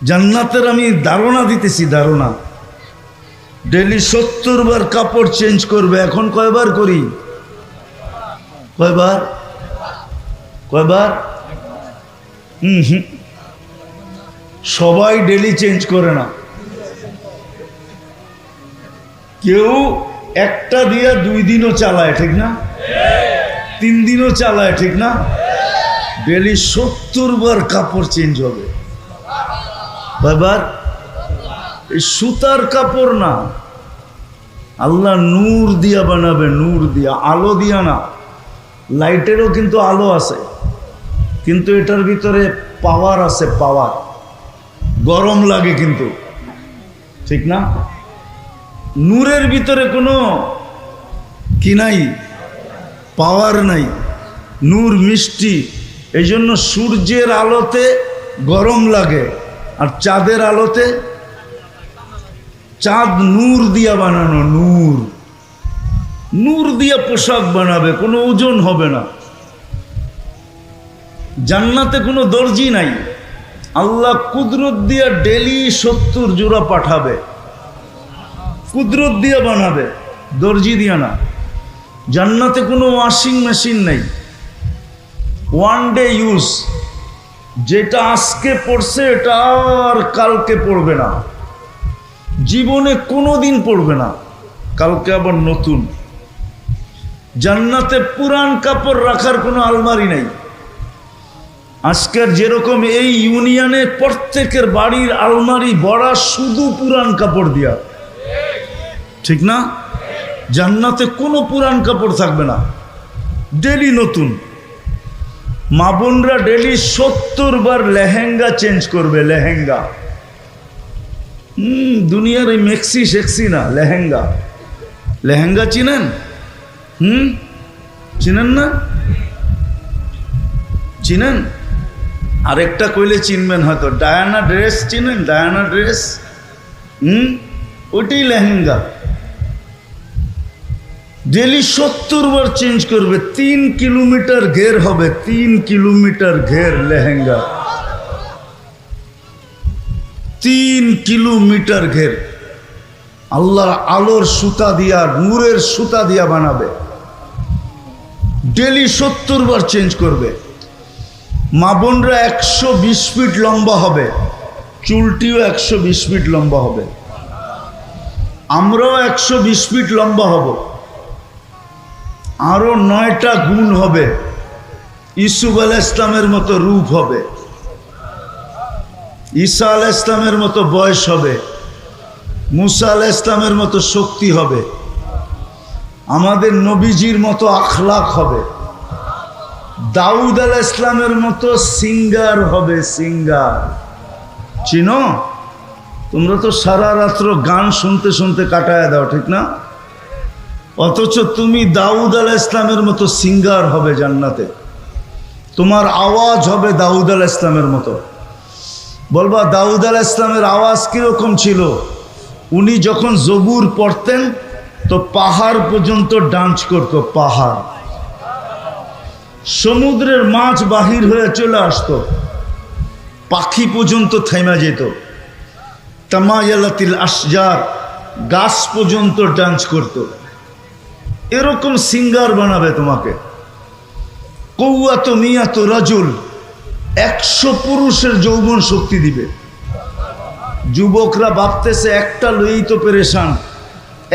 জান্নাতের আমি ধারণা দিতেছি, ধারণা। ডেলি 70 বার কাপড় চেঞ্জ করবে। এখন কয়বার করি? কয়বার? কয়বার? সবাই ডেলি চেঞ্জ করে না। কেউ একটা দিয়া 2 দিনও চালায়, ঠিক না? 3 দিনও চালায়, ঠিক না? ডেলি 70 বার কাপড় চেঞ্জ হবে। কয়বার? এই সুতার কাপড় না, আল্লাহ নূর দিয়া বানাবে, নূর দিয়া, আলো দিয়া না। লাইটেরও কিন্তু আলো আছে, কিন্তু এটার ভিতরে পাওয়ার আছে, পাওয়ার। গরম লাগে কিন্তু, ঠিক না? নূরের ভিতরে কোনো কি নাই, পাওয়ার নাই। নূর মিষ্টি, এই জন্য সূর্যের আলোতে গরম লাগে, আর চাঁদের আলোতে, চাঁদ নূর দিয়া বানানো, নূর, নূর দিয়া পোশাক বানাবে, কোনো ওজন হবে না। জান্নাতে কোনো দর্জি নাই, আল্লাহ কুদরত দিয়া ডেলি 70 জোড়া পাঠাবে, কুদরত দিয়া বানাবে, দর্জি দিয়া না। জান্নাতে কোনো ওয়াশিং মেশিন নাই, 1 ডে ইউজ। যেটা আজকে পড়ছে এটা আর কালকে পড়বে না, জীবনে কোনো দিন পড়বে না, কালকে আবার নতুন। জান্নাতে পুরান কাপড় রাখার কোনো আলমারি নাই। আজকের যেরকম এই ইউনিয়নে প্রত্যেকের বাড়ির আলমারি ভরা শুধু পুরান কাপড় দিয়া, ঠিক না? জান্নাতে কোনো পুরান কাপড় থাকবে না, ডেলি নতুন। মা বোনরা ডেলি 70 বার লেহেঙ্গা চেঞ্জ করবে, লেহেঙ্গা। দুনিয়ার এই মেক্সি শেক্সি না, লেহেঙ্গা। লেহেঙ্গা চিনেন? চিনেন না? চিনেন? আরেকটা কইলে চিনবেন হয়তো, ডায়ানা ড্রেস চিনেন? ডায়ানা ড্রেস, ওইটাই লেহেঙ্গা। ডেলি 70 বার চেঞ্জ করবে। 3 কিলোমিটার ঘের হবে, 3 কিলোমিটার ঘের লেহেঙ্গা, 3 কিলোমিটার ঘের। আল্লাহ আলোর সুতা দিয়া, নূরের সুতা দিয়া বানাবে, ডেলি 70 বার চেঞ্জ করবে। মা বোনরা 120 ফিট লম্বা হবে, চুলটিও 120 ফিট লম্বা হবে। আমরাও 120 ফিট লম্বা হব, আরো 9টা গুণ হবে। ইসুফ আলাইহিস ইসলামের মতো রূপ হবে, ঈসা আলাইহিস ইসলামের মতো বয়স হবে, মুসা আলাইহিস ইসলামের মতো শক্তি হবে, আমাদের নবীজির মতো আখলাক হবে, দাউদ আলাইহিস ইসলামের মতো সিঙ্গার হবে, সিঙ্গার। চিনো? তোমরা তো সারা রাত্র গান শুনতে শুনতে কাটায় দাও, ঠিক না? অথচ তুমি দাউদ আলাইহিস ইসলামের মতো সিঙ্গার হবে জান্নাতে। তোমার আওয়াজ হবে দাউদ আলাইহিস ইসলামের মতো। বলবা দাউদ আলাইহিস ইসলামের আওয়াজ কিরকম ছিল? উনি যখন জবুর পড়তেন তো পাহাড় পর্যন্ত ডান্স করত, পাহাড়। সমুদ্রের মাছ বাহির হয়ে চলে আসতো, পাখি পর্যন্ত থেমে যেত। তামায়ালাতিল আশজার, গাছ পর্যন্ত ডান্স করত। এরকম সিঙ্গার বানাবে তোমাকে। কওয়াত মিয়াত রাজুল, 100 পুরুষের যৌবন শক্তি দিবে। যুবকরা ভাবতেছে একটা লই তো পেরেশান,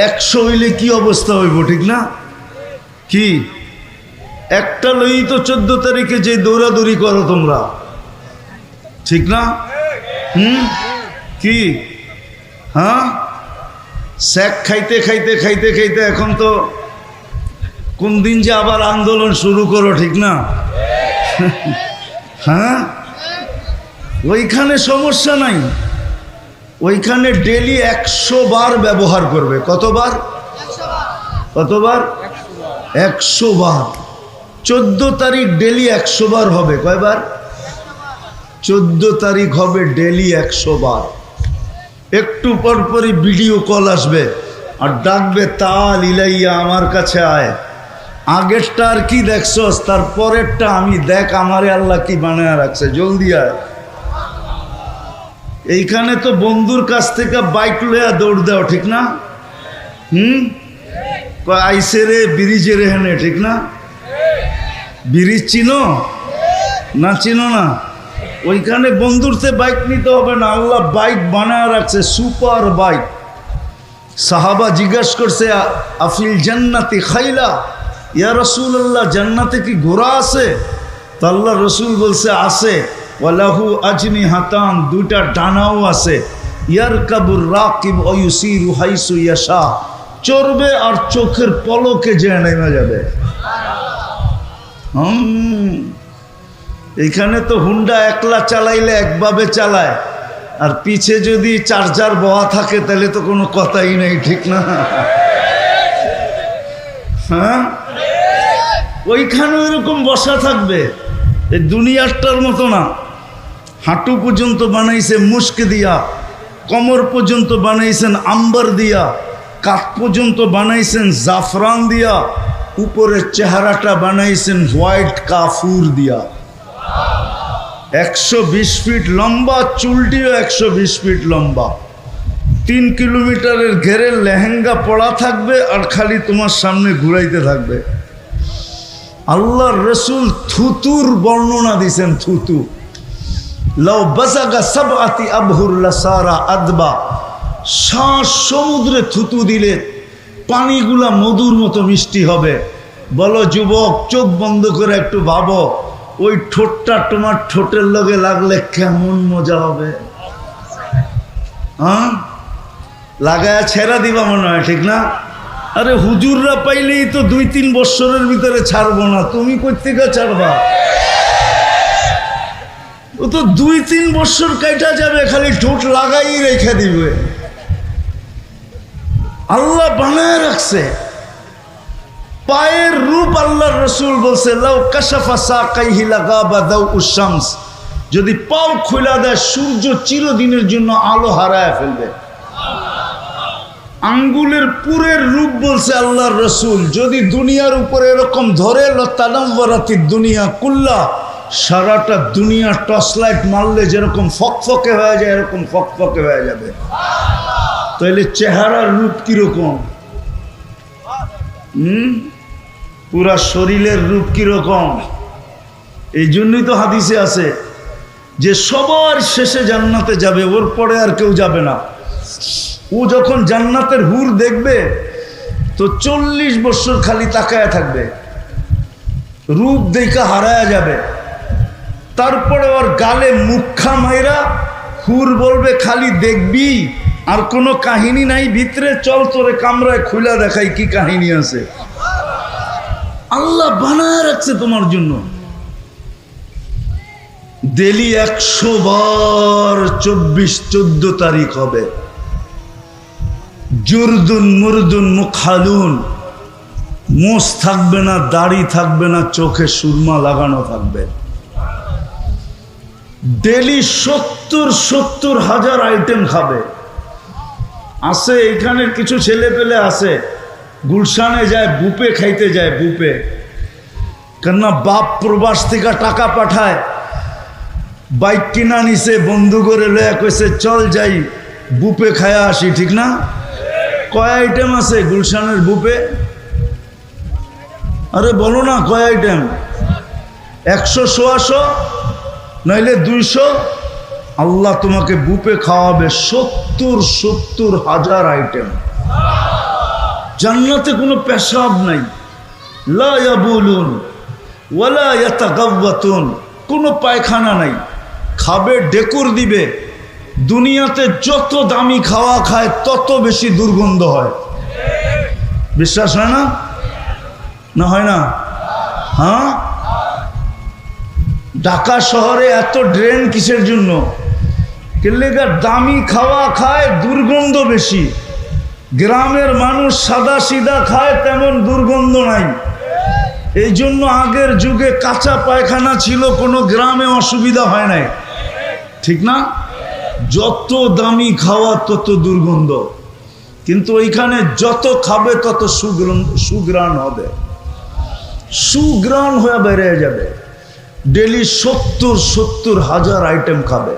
100 হইলে কি অবস্থা হইব, ঠিক না? কি একটা লই তো 14 তারিখে যে দৌড়াদৌড়ি করো তোমরা, ঠিক না? কি হ্যাঁ, স্যাক খাইতে খাইতে খাইতে খাইতে এখন তো কোন দিন যে আবার আন্দোলন শুরু করো, ঠিক না? হ্যাঁ, ওইখানে সমস্যা নাই, ওইখানে ডেলি 100 বার ব্যবহার করবে। কতবার? কতবার? 100 বার। 14 তারিখ ডেলি 100 বার হবে। কয়বার? 14 তারিখ হবে ডেলি 100 বার। একটু পরপরই ভিডিও কল আসবে আর ডাকবে, তাল ইলাইয়া, আমার কাছে আয়। আগেরটা আর কি দেখছস, তার পরেরটা আমি দেখ, আমারে আল্লাহ কি বানায় রাখছে, জলদি আয়। এইখানে তো বন্ধুর কাছ থেকে বাইক লইয়া দৌড় দাও, ঠিক না? আইসে রে ব্রিজে রে হেনে, ঠিক না? ব্রিজ চিনো না? চিনো না? ওইখানে বন্ধুরতে বাইক নিতে হবে না, আল্লাহ বাইক বানায় রাখছে, সুপার বাইক। সাহাবা জিজ্ঞাসা করছে, আফিল জান্নাতি খাইলা, ইয়া রাসূলুল্লাহ, জান্নাতে কি ঘোড়া আছে? তো আল্লাহ রসুল বলছে আছে, ওয়ালাহু আজনিহাতান, দুইটা ডানাও আছে, ইয়ারকাবুর রাকিব ওয়া ইউসিরু হাইসু ইয়াশা, চড়বে আর চোখের পলকে যে নেমে যাবে। এইখানে তো হুন্ডা একলা চালাইলে একভাবে চালায়, আর পিছে যদি চার্জার বহা থাকে তাহলে তো কোনো কথাই নেই, ঠিক না? হ্যাঁ, ওইখানেও এরকম বসা থাকবে, এই দুনিয়াটার মতো না। হাঁটু পর্যন্ত বানাইছে মুস্ক দিয়া, কোমর পর্যন্ত বানাইছেন আম্বার দিয়া, কাঠ পর্যন্ত বানাইছেন জাফরান দিয়া, উপরের চেহারাটা বানাইছেন হোয়াইট কাফুর দিয়া। 120 ফিট লম্বা, চুলটিও 120 ফিট লম্বা, 3 কিলোমিটারের ঘেরের লেহেঙ্গা পড়া থাকবে আর খালি তোমার সামনে ঘুরাইতে থাকবে। আল্লাহর রসুল থুতুর বর্ণনা দিছেন, থুতু লাউ বাসাগা সাবআতি আবহুর লাসারা আদবা, শ্বাস সমুদ্রে থুতু দিলে পানিগুলা মধুর মতো মিষ্টি হবে। বলো যুবক, চোখ বন্ধ করে একটু ভাবো, ওই ঠোঁটটা তোমার ঠোঁটের লগে লাগলে কেমন মজা হবে। হ্যাঁ, লাগায়া ছেড়া দিবা মনে হয়, ঠিক না? আরে হুজুররা পাইলেই তো 2-3 বছরের ভিতরে ছাড়বো না, তুমি কই থেকে ছাড়বা? ও তো 2-3 বছর কাটা যাবে, খালি ঠোঁট লাগাই রেখে দিবে। আল্লাহ বানায় রাখছে পায়ের রূপ। আল্লাহর রসুল বলছে, লাউ কাশাফা সাকাইহি লাগাবা দাউউশ শামস, যদি পাও খুলে দেয় সূর্য চিরদিনের জন্য আলো হারায় ফেলবে। আঙ্গুলের পুরের রূপ বলছে আল্লাহর রসুল, যদি দুনিয়ার উপরে এরকম ধরে, লতানাওয়ারাতিদ দুনিয়া কুল্লা, সারাটা দুনিয়া টর্চলাইট মারলে যেরকম ফকফকে হয়ে যায় এরকম ফকফকে হয়ে যাবে। তাহলে চেহারার রূপ কিরকম? পুরা শরীরের রূপ কিরকম? এই জন্যই তো হাদিসে আছে যে সবার শেষে জান্নাতে যাবে, ওর পরে আর কেউ যাবে না। ও যখন জান্নাতের হুর দেখবে তো 40 বছর খালি তাকায়া থাকবে, রূপ দেখা হারায়া যাবে। তারপরে ওর গালে মুখা মাইরা হুর বলবে, খালি দেখবি আর কোনো কাহিনী নাই ভিতরে, চল তোরে কামরায় খুলে দেখাই কি কাহিনী আছে। আল্লাহ বানায় রাখছে তোমার জন্য। ডেলি 100 বার 24-14 তারিখ হবে। জুরদুন মুরদুন মুখালুন, মোষ থাকবে না, দাড়ি থাকবে না, চোখে সুরমা লাগানো থাকবে। ডেলি 70 হাজার আইটেম খাবে। আছে এখানের কিছু ছেলে পেলে আছে, গুলশানে যায় বুপে খাইতে যায়, বুপে। কেননা বাপ প্রবাস থেকে টাকা পাঠায়, বাইক কিনা নিছে, বন্ধু করে লয়া কইছে চল যাই বুপে খায়া আসি, ঠিক না? কয় আইটেম আছে গুলশানের বুপে? আরে বলো না কয় আইটেম? 100-100 নইলে 200। আল্লাহ তোমাকে বুপে খাওয়াবে 70 হাজার আইটেম। জান্নাতে কোনো পেশাব নাই, লা ইয়াবুলুন ওয়ালা ইয়াতাগাওয়াতুন, কোনো পায়খানা নাই। খাবে ডেকুর দিবে। দুনিয়াতে যত দামি খাওয়া খায় তত বেশি দুর্গন্ধ হয়, বিশ্বাস হয় না? না হয় না? হ্যাঁ, ঢাকা শহরে এত ড্রেন কিসের জন্য? কেলেগা দামি খাওয়া খায়, দুর্গন্ধ বেশি। গ্রামের মানুষ সাদা সিধা খায়, তেমন দুর্গন্ধ নাই। এই জন্য আগের যুগে কাঁচা পায়খানা ছিল, কোনো গ্রামে অসুবিধা হয় নাই, ঠিক না? যত দামি খাওয়া তত দুর্গন্ধ, কিন্তু ওইখানে যত খাবে তত সুগ্রাণ হবে, সুগ্রাণ হয়ে বেড়ে যাবে। ডেলি 70 হাজার আইটেম খাবে।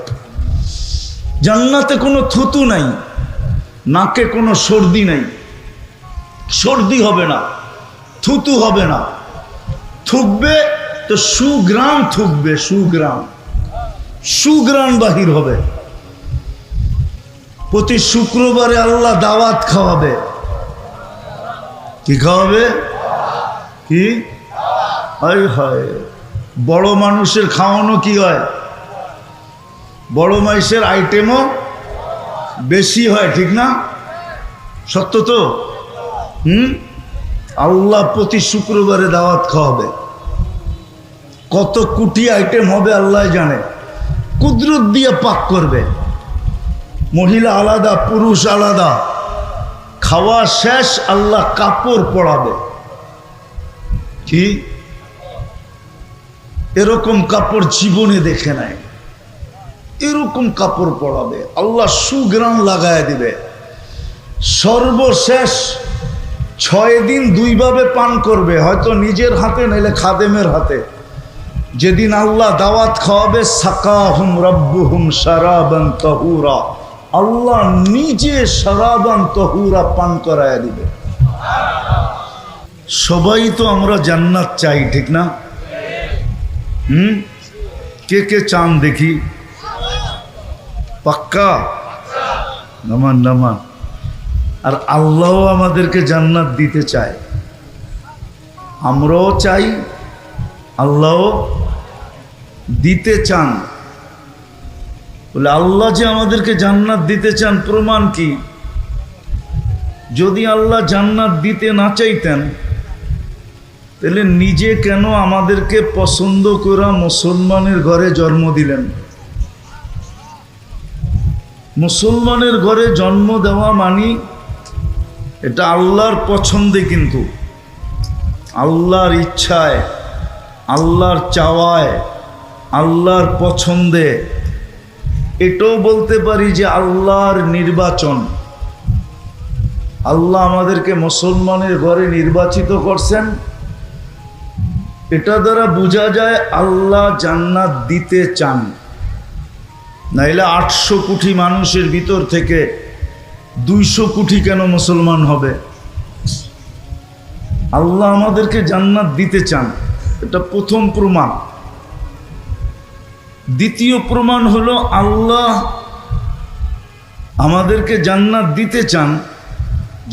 জান্নাতে কোনো থুতু নাই, নাকে কোনো সর্দি নাই, সর্দি হবে না, থুতু হবে না। থুকবে তো সুগ্রাম থুকবে, সুগ্রাম, সুগ্রাম বাহির হবে। প্রতি শুক্রবারে আল্লাহ দাওয়াত খাওয়াবে। কি খাওয়াবে? কি হয়? হয় বড় মানুষের খাওয়ানো কি হয়? বড় মানুষের আইটেমও বেশি হয়, ঠিক না? সত্য তো? আল্লাহ প্রতি শুক্রবারে দাওয়াত খাওয়াবে। কত কোটি আইটেম হবে আল্লাহ জানে। কুদরত দিয়ে পাক করবে। মহিলা আলাদা, পুরুষ আলাদা। খাওয়া শেষ, আল্লাহ কাপড় পরাবে। কি এরকম কাপড় জীবনে দেখে নাই। এরকম কাপড় পরাবে, আল্লাহ সুগ্রাম লাগায় দিবে। সর্বশেষ 6 দিন 2 ভাবে পান করবে, হয়তো নিজের হাতে নাইলে খাদেমের হাতে। যেদিন আল্লাহ দাওয়াত খাওয়াবে, সাকাহুম রাব্বুহুম শারাবান তাহুরা, আল্লাহ নিজে শারাবান তাহুরা পান করায় দিবে। সবাই তো আমরা জান্নাত চাই, ঠিক না? কে কে চান দেখি? পাক্কা? নামান নামান। আর আল্লাহ আমাদেরকে জান্নাত দিতে চায়, আমরাও চাই, আল্লাহ দিতে চান। বলে আল্লাহ যে আমাদেরকে জান্নাত দিতে চান, প্রমাণ কি? যদি আল্লাহ জান্নাত দিতে না চাইতেন, তাহলে নিজে কেন আমাদেরকে পছন্দ করা মুসলমানের ঘরে জন্ম দিলেন? মুসলমানের ঘরে জন্ম দেওয়া মানি এটা আল্লাহর পছন্দে, কিন্তু আল্লাহর ইচ্ছায়, আল্লাহর চাওয়ায়, আল্লাহর পছন্দে। এটাও বলতে পারি যে আল্লাহর নির্বাচন। আল্লাহ আমাদেরকে মুসলমানের ঘরে নির্বাচিত করছেন। এটা দ্বারা বোঝা যায় আল্লাহ জান্নাত দিতে চান। নাইলে 800 কোটি মানুষের ভিতর থেকে 200 কোটি কেন মুসলমান হবে? আল্লাহ আমাদেরকে জান্নাত দিতে চান, এটা প্রথম প্রমাণ। দ্বিতীয় প্রমাণ হলো আল্লাহ আমাদেরকে জান্নাত দিতে চান।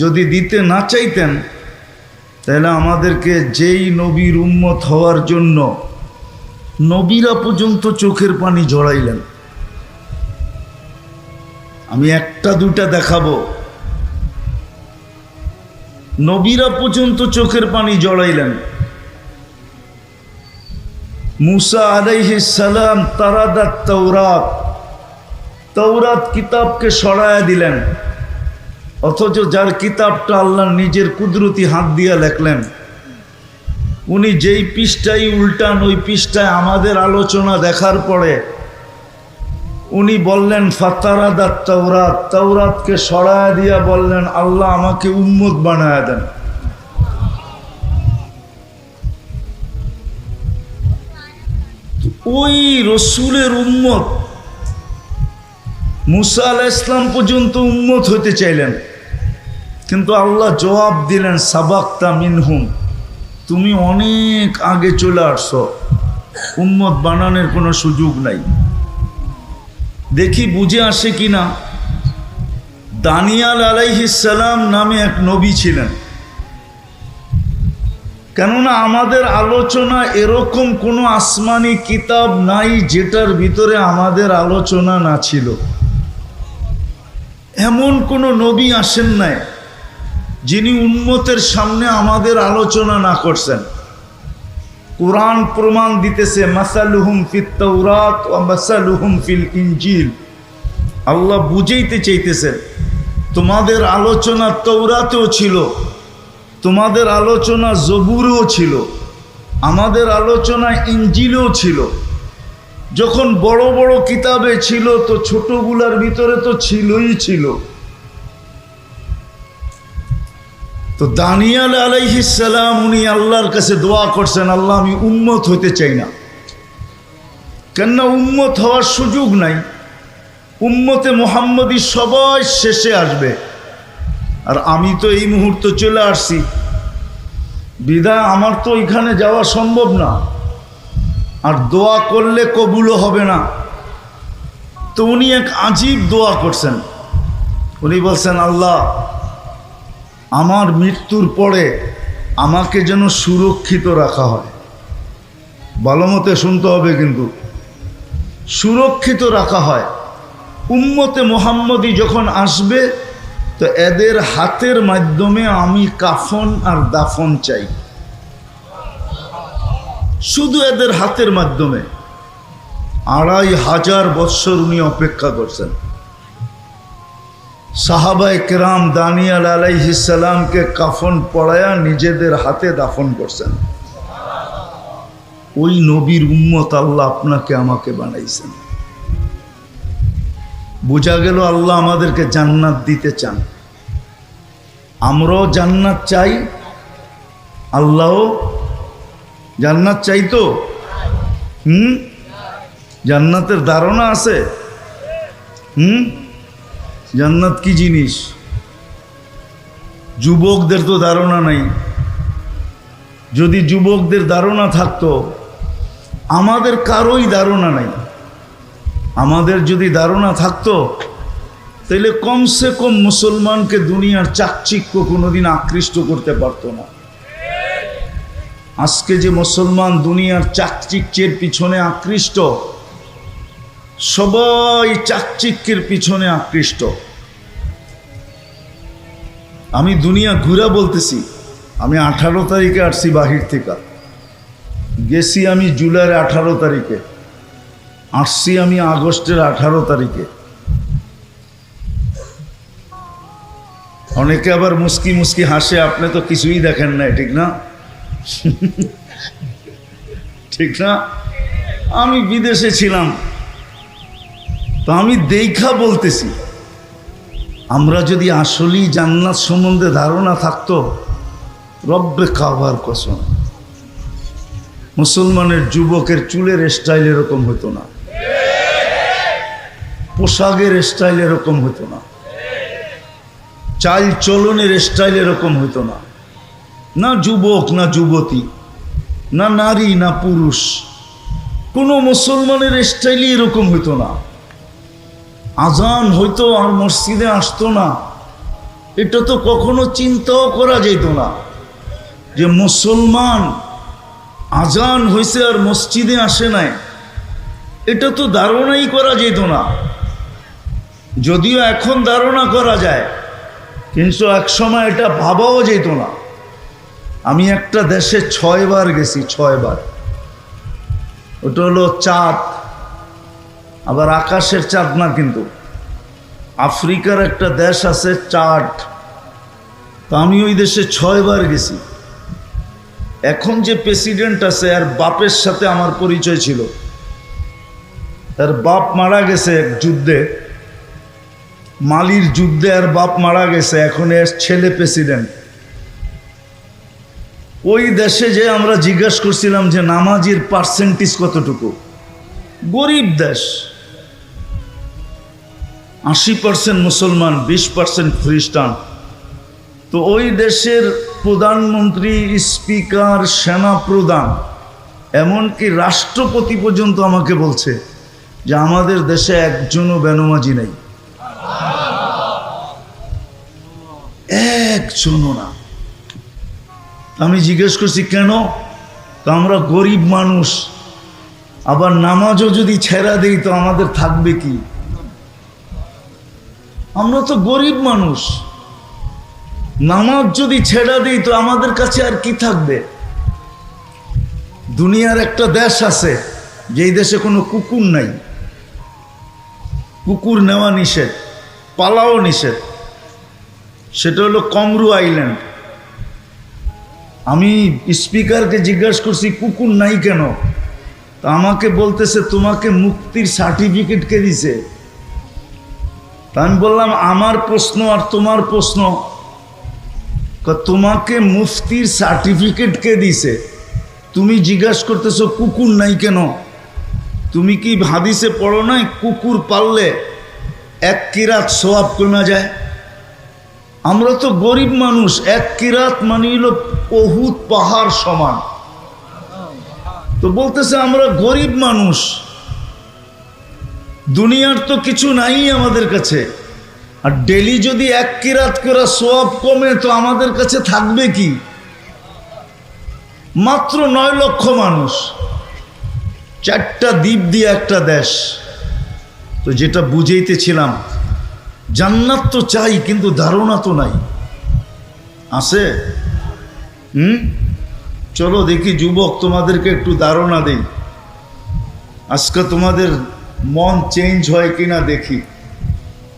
যদি দিতে না চাইতেন, তাহলে আমাদেরকে যেই নবীর উম্মত হওয়ার জন্য নবীরা পর্যন্ত চোখের পানি ঝরাইলেন। আমি 1-2টা দেখাবো। নবীরা পর্যন্ত চোখের পানি জড়াইলেন। মুসা আলাইহিস সালাম তারাদাত তাওরাত, তাওরাত কিতাবকে সরায়া দিলেন। অথচ যার কিতাবটা আল্লাহ নিজের কুদরতি হাত দিয়া লেখলেন, উনি যেই পৃষ্ঠায় উল্টান, ওই পৃষ্ঠায় আমাদের আলোচনা দেখার পরে উনি বললেন ফাতারাদাত তাওরাত, তাওরাতকে সরায়া দিয়া বললেন আল্লাহ আমাকে উম্মত বানায়া দেন। ওই রসুলের উম্মত মুসা আলাইহিস সালাম পর্যন্ত উম্মত হতে চাইলেন, কিন্তু আল্লাহ জবাব দিলেন সাবাক্তা মিনহুম, তুমি অনেক আগে চলে আসছো, উম্মত বানানোর কোনো সুযোগ নাই। দেখি বুঝে আসে কিনা। দানিয়াল আলাইহিস সালাম নামে এক নবী ছিলেন। কেননা আমাদের আলোচনা এরকম কোনো আসমানি কিতাব নাই যেটার ভিতরে আমাদের আলোচনা না ছিল। এমন কোনো নবী আসেন নাই যিনি উম্মতের সামনে আমাদের আলোচনা না করছেন। কুরআন প্রমাণ দিতেছে মাসালুহুম ফিত তাওরাত ওয়া মাসালুহুম ফিল ইনজিল। আল্লাহ বুঝাইতে চাইতেছেন তোমাদের আলোচনা তাওরাতেও ছিল, তোমাদের আলোচনা জবুরেও ছিল, আমাদের আলোচনা ইনজিলেও ছিল। যখন বড় বড় কিতাবে ছিল তো ছোটগুলার ভিতরে তো ছিলই ছিল। তো দানিয়াল আলাইহিস সালাম উনি আল্লাহর কাছে দোয়া করছেন, আল্লাহ আমি উম্মত হইতে চাই না, কেননা উম্মত হওয়ার সুযোগ নাই। উম্মতে মুহাম্মদী সবাই শেষে আসবে, আর আমি তো এই মুহূর্তে চলে আসছি, বিধায় আমার তো এখানে যাওয়া সম্ভব না, আর দোয়া করলে কবুলও হবে না। তো উনি এক আজীব দোয়া করছেন। উনি বলছেন, আল্লাহ আমার মৃত্যুর পরে আমাকে যেন সুরক্ষিত রাখা হয়। ভালো মতে শুনতে হবে কিন্তু, সুরক্ষিত রাখা হয়। উম্মতে মুহাম্মদী যখন আসবে তো এদের হাতের মাধ্যমে আমি কাফন আর দাফন চাই, শুধু এদের হাতের মাধ্যমে। 2500 বৎসর উনি অপেক্ষা করছেন। সাহাবায়ে কেরাম দানিয়াল আলাইহিস সালামকে কাফন পরায়া নিজেদের হাতে দাফন করছেন। ওই নবীর উম্মত আল্লাহ আপনাকে আমাকে বানাইছেন। বোঝা গেল আল্লাহ আমাদেরকে জান্নাত দিতে চান, আমরাও জান্নাত চাই, আল্লাহও জান্নাত চাই। তো জান্নাতের ধারণা আছে? জান্নাত কি জিনিস? যুবকদের তো ধারণা নাই। যদি যুবকদের ধারণা থাকতো, আমাদের কারোই ধারণা নাই। আমাদের যদি ধারণা থাকতো তাহলে কমসে কম মুসলমানকে দুনিয়ার চাকচিক্য কোনোদিন আকৃষ্ট করতে পারতো না। আজকে যে মুসলমান দুনিয়ার চাকচিক্যের পিছনে আকৃষ্ট, সবাই চাকচিক্যের পিছনে আকৃষ্ট। আমি দুনিয়া ঘুরা বলতেছি। আমি 18 তারিখে আসছি বাহির থেকে, গেছি আমি জুলাইয়ের 18 তারিখে, আসছি আমি আগস্টের 18 তারিখে। অনেকে আবার মুস্কি মুস্কি হাসে, আপনি তো কিছুই দেখেন না, ঠিক না? ঠিক না? আমি বিদেশে ছিলাম, তো আমি দেখা বলতেছি। আমরা যদি আসলেই জান্নাত সম্বন্ধে ধারণা থাকতো, রব্বে কাবার কসম, মুসলমানের যুবকের চুলের স্টাইল এরকম হতো না, পোশাকের স্টাইল এরকম হতো না, চাল চলনের স্টাইল এরকম হতো না। না যুবক না যুবতী, না নারী না পুরুষ, কোনো মুসলমানের স্টাইলই এরকম হতো না। আজান হইতো আর মসজিদে আসতো না, এটা তো কখনো চিন্তাও করা যেত না যে মুসলমান আজান হয়েছে আর মসজিদে আসে নাই। এটা তো ধারণাই করা যেত না। যদিও এখন ধারণা করা যায়, কিন্তু এক সময় এটা ভাবাও যেত না। আমি একটা দেশে 6 বার গেছি, 6 বার। ওটা হলো চাঁদ, আবার আকাশের চাঁদ না, কিন্তু আফ্রিকার একটা দেশ আছে চাঁদ। তো আমি ওই দেশে 6 বার গেছি। এখন যে প্রেসিডেন্ট আছে আর বাপের সাথে আমার পরিচয় ছিল। তার বাপ মারা গেছে এক যুদ্ধে, মালির যুদ্ধে, আর বাপ মারা গেছে। এখন এর ছেলে প্রেসিডেন্ট। ওই দেশে যে আমরা জিজ্ঞাসা করছিলাম যে নামাজির পার্সেন্টেজ কতটুকু। গরিব দেশ, 80% মুসলমান, 20% খ্রিস্টান। তো ওই দেশের প্রধানমন্ত্রী, স্পিকার, সেনা প্রধান, এমনকি রাষ্ট্রপতি পর্যন্ত আমাকে বলছে যে আমাদের দেশে একজনও বেনামাজি নেই, একজনও না। আমি জিজ্ঞেস করছি কেন? তো আমরা গরিব মানুষ, আবার নামাজও যদি ছেড়া দেই তো আমাদের থাকবে কি? আমরা তো গরিব মানুষ, নামাজ যদি ছেড়া দিই তো আমাদের কাছে আর কি থাকবে? দুনিয়ার একটা দেশ আছে যেই দেশে কোনো কুকুর নাই, কুকুর নেওয়া নিষেধ, পালাও নিষেধ। সেটা হলো কমরু আইল্যান্ড। আমি স্পিকারকে জিজ্ঞাসা করছি কুকুর নাই কেন? তা আমাকে বলতেছে তোমাকে মুক্তির সার্টিফিকেট কে দিছে? তা আমি বললাম আমার প্রশ্ন আর তোমার প্রশ্ন। তোমাকে মুফতির সার্টিফিকেট কে দিছে? তুমি জিজ্ঞাসা করতেছো কুকুর নাই কেন? তুমি কি হাদিসে পড়ো নাই কুকুর পাললে এক কিরাত সওয়াব কমে যায়। আমরা তো গরিব মানুষ, এক কিরাত মানে হলো উহুদ পাহাড় সমান। তো বলতেছে আমরা গরিব মানুষ, দুনিয়ার তো কিছু নাই আমাদের কাছে, আর ডেলি যদি এক কিরাত করে সওয়াব কমে তো আমাদের কাছে থাকবে কি? মাত্র 9 লক্ষ মানুষ, 4টা দ্বীপ দিয়ে একটা দেশ। তো যেটা বুঝাইতেছিলাম, জান্নাত তো চাই কিন্তু ধারণা তো নাই, আছে? চলো দেখি যুবক, তোমাদেরকে একটু ধারণা দেই। আজকে তোমাদের মন চেঞ্জ হয় কিনা দেখি,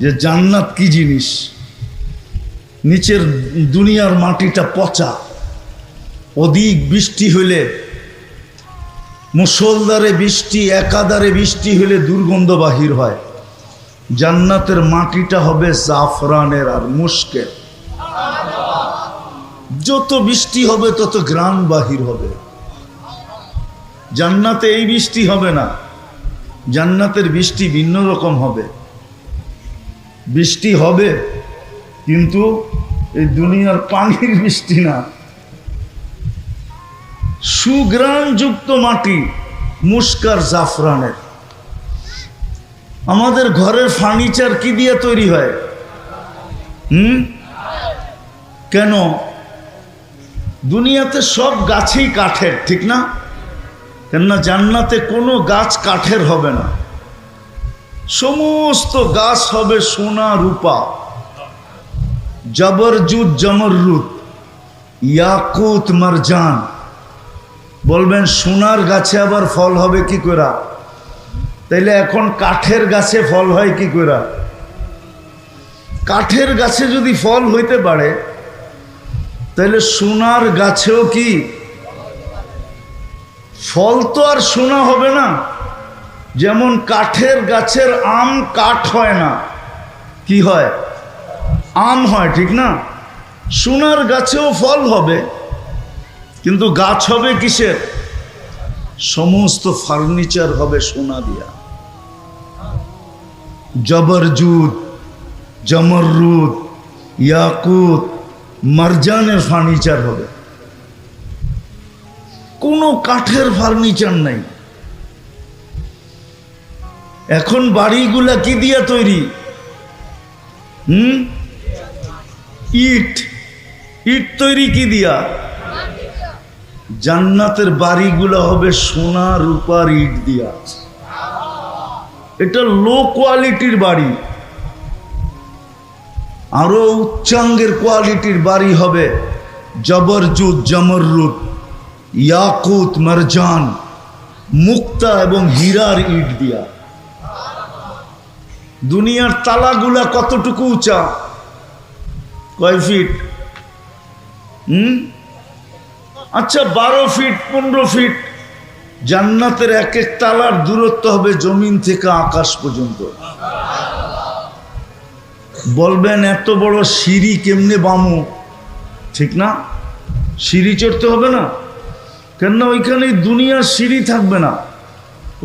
যে জান্নাত কি জিনিস। নিচের দুনিয়ার মাটিটা পচা, অধিক বৃষ্টি হইলে, মুষলধারে বৃষ্টি, একাধারে বৃষ্টি হইলে দুর্গন্ধ বাহির হয়। জান্নাতের মাটিটা হবে জাফরানের আর মুশকের, যত বৃষ্টি হবে তত ঘ্রাণ বাহির হবে। জান্নাতে এই বৃষ্টি হবে না, জান্নাতের বৃষ্টি ভিন্ন রকম হবে। বৃষ্টি হবে কিন্তু এই দুনিয়ার পানির বৃষ্টি না, সুঘ্রাণযুক্ত মাটি, মুশকার জাফরানের। আমাদের ঘরের ফার্নিচার কি দিয়ে তৈরি হয়? কেন? দুনিয়াতে সব গাছই কাঠের, ঠিক না? কেননা জান্নাতে কোনো গাছ কাঠের হবে না, সমস্ত গাছ হবে সোনা রূপা, জবরজুদ জমররুদ, ইয়াকুত মারজান। বলবেন সোনার গাছে আবার ফল হবে কি করে? তাইলে এখন কাঠের গাছে ফল হয় কি করে? কাঠের গাছে যদি ফল হইতে পারে তাহলে সোনার গাছেও কি ফল? তো আর সোনা হবে না। যেমন কাঠের গাছের আম কাঠ হয় না, কি হয়? আম হয়, ঠিক না? সোনার গাছেও ফল হবে, কিন্তু গাছ হবে কিসের? সমস্ত ফার্নিচার হবে সোনা দিয়া। জবরজুদ, জমররুদ, ইয়াকুত, মারজানের ফার্নিচার হবে, কোনো কাঠের ফার্নিচার নাই। এখন বাড়িগুলা কি দিয়া তৈরি? ইট। ইট তৈরি কি দিয়া? জান্নাতের বাড়িগুলো হবে সোনা রূপার ইট দিয়া। এটা লো কোয়ালিটির বাড়ি। আরো উচ্চাঙ্গের কোয়ালিটির বাড়ি হবে জবরজুদ, জমররুদ, ইয়াকুত, মারজান, মুক্তা এবং হীরার ইট দিয়া। দুনিয়ার তালাগুলা কতটুকু উঁচা? কয় ফিট? আচ্ছা 12 ফিট, 15 ফিট। জান্নাতের এক এক তালার দূরত্ব হবে জমিন থেকে আকাশ পর্যন্ত। বলবেন এত বড় সিঁড়ি কেমনে বামু? ঠিক না? সিঁড়ি চড়তে হবে না, কেননা ওইখানে দুনিয়ার সিঁড়ি থাকবে না,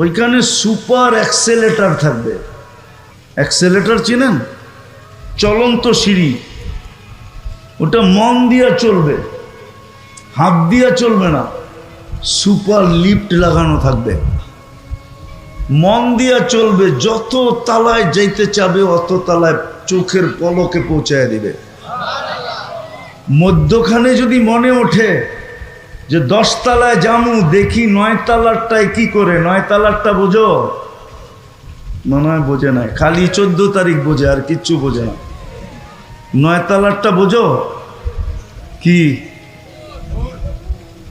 ওইখানে সুপার অ্যাক্সেলেটার থাকবে। অ্যাক্সেলেটার চেনেন? চলন্ত সিঁড়ি, ওটা মন দিয়া চলবে, হাত দিয়া চলবে না, সুপার লিফট লাগানো থাকবে, মন দিয়া চলবে। যত তালায় যাইতে চাবে অত তালায় চোখের পলকে পৌঁছায় দিবে। মধ্যখানে যদি মনে ওঠে যে 10 তালায় যামু, দেখি 9 তালারটায় কি করে? 9 তালারটা বোঝো? মনে হয় বোঝে নাই, খালি 14 তারিখ বোঝে, আর কিচ্ছু বোঝে না। 9 তালারটা বোঝো কি?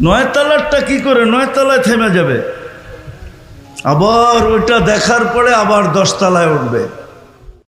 9 তালারটা কি করে? 9 তালায় থেমে যাবে, আবার ওইটা দেখার পরে আবার 10 তালায় উঠবে।